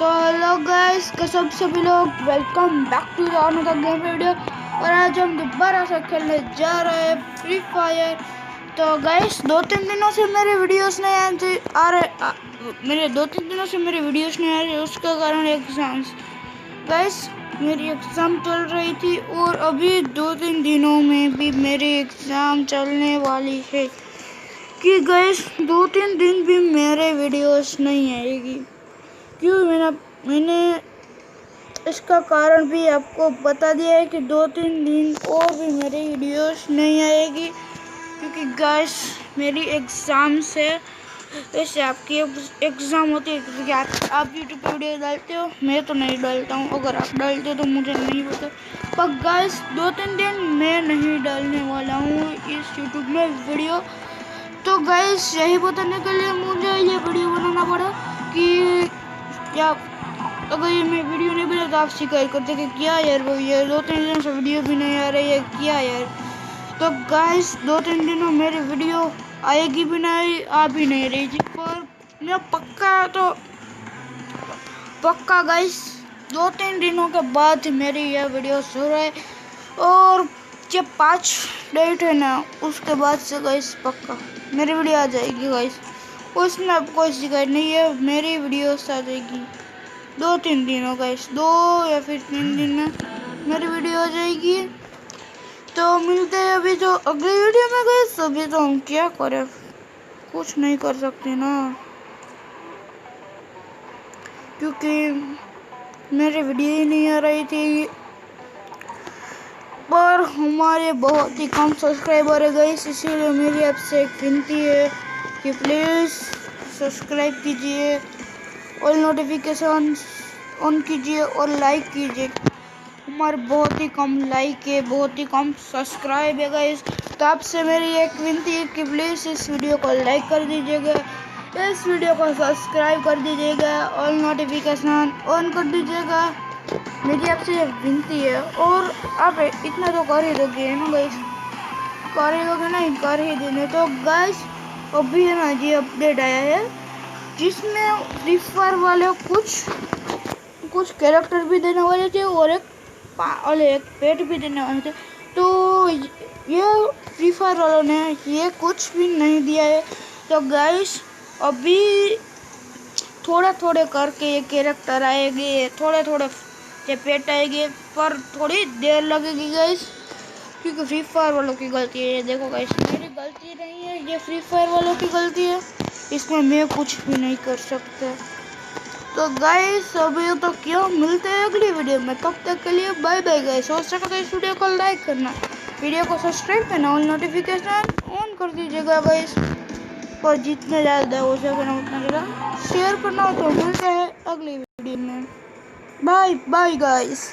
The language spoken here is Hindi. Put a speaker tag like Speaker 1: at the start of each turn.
Speaker 1: तो हेलो गाइस कसम सभी लोग welcome back to the another game video. और आज हम दोबारा से खेलने जा रहे हैं फ्री फायर। तो गाइस दो तीन दिनों से मेरे वीडियोस नहीं आ रहे मेरे 2-3 दिनों से मेरे वीडियोस नहीं आ रहे, उसका कारण एग्जाम्स। गाइस मेरी एग्ज़ाम चल रही थी और अभी 2-3 दिनों में भी मेरी एग्ज़ाम चलने वाली है कि गाइस 2-3 दिन भी मेरे वीडियोस नहीं आएगी। क्यों मैंने इसका कारण भी आपको बता दिया है कि 2-3 दिन और भी मेरी वीडियोस नहीं आएगी, क्योंकि गाइस मेरी एग्ज़ाम्स है। वैसे आपकी एग्ज़ाम होती है कि आप यूट्यूब पर वीडियो डालते हो, मैं तो नहीं डालता हूँ। अगर आप डालते हो तो मुझे नहीं पता, पर गाइस 2-3 दिन मैं नहीं डालने वाला हूँ इस यूट्यूब में वीडियो। तो गाइस यही बताने के लिए मुझे ये वीडियो बनाना पड़ा कि या अगर ये मैं वीडियो नहीं बना तो आप शिकायत करते कि क्या यार वो ये 2-3 दिनों से वीडियो भी नहीं आ रही है क्या यार। तो गाइस 2-3 दिनों मेरी वीडियो आएगी भी नहीं, आ भी नहीं रही थी, पर मैं पक्का गाइस 2-3 दिनों के बाद मेरी यह वीडियो शुरू है। और जब 5 डेट है ना, उसके बाद से गाइस पक्का मेरी वीडियो आ जाएगी गाइस। उसमें अब कोई शिकायत नहीं है, मेरी वीडियो आ जाएगी 2-3 दिनों गाइस, 2 या फिर 3 दिन में मेरी वीडियो आ जाएगी। तो मिलते हैं अभी तो अगली वीडियो में गाइस। अभी तो हम क्या करें, कुछ नहीं कर सकते ना, क्योंकि मेरी वीडियो ही नहीं आ रही थी। पर हमारे बहुत ही कम सब्सक्राइबर है गाइस, इसीलिए मेरी आपसे एक विनती है कि प्लीज़ सब्सक्राइब कीजिए और नोटिफिकेशन ऑन कीजिए और लाइक कीजिए। हमारे बहुत ही कम लाइक है, बहुत ही कम सब्सक्राइब है गाइस। तो आपसे मेरी एक विनती है कि प्लीज़ इस वीडियो को लाइक कर दीजिएगा, इस वीडियो को सब्सक्राइब कर दीजिएगा और नोटिफिकेशन ऑन कर दीजिएगा। मेरी आपसे ये विनती है। और आप इतना तो कर ही दोगे ना गाइस, कर ही दोगे नहीं, कर ही देने। तो गाइस अभी है ना जी अपडेट आया है जिसमें फ्री फायर वाले कुछ कैरेक्टर भी देने वाले थे और एक पेट भी देने वाले थे। तो ये फ्री फायर वालों ने ये कुछ भी नहीं दिया है। तो गाइस अभी थोड़े करके ये कैरेक्टर आएंगे, थोड़े ये पेट आएंगे, पर थोड़ी देर लगेगी गाइस, क्योंकि फ्री फायर वालों की गलती है। ये देखो गाइस मेरी गलती नहीं है, ये फ्री फायर वालों की गलती है, इसमें मैं कुछ भी नहीं कर सकता। तो गाइस अभी तो क्यों, मिलते हैं अगली वीडियो में, तब तक के लिए बाय बाय गाइस। हो सके तो इस वीडियो को लाइक करना, वीडियो को सब्सक्राइब करना और नोटिफिकेशन ऑन कर दीजिएगा गाइस। और जितने ज़्यादा हो सके उतना ज़्यादा शेयर करना। तो मिलते हैं अगली वीडियो में, बाय बाय गाइस।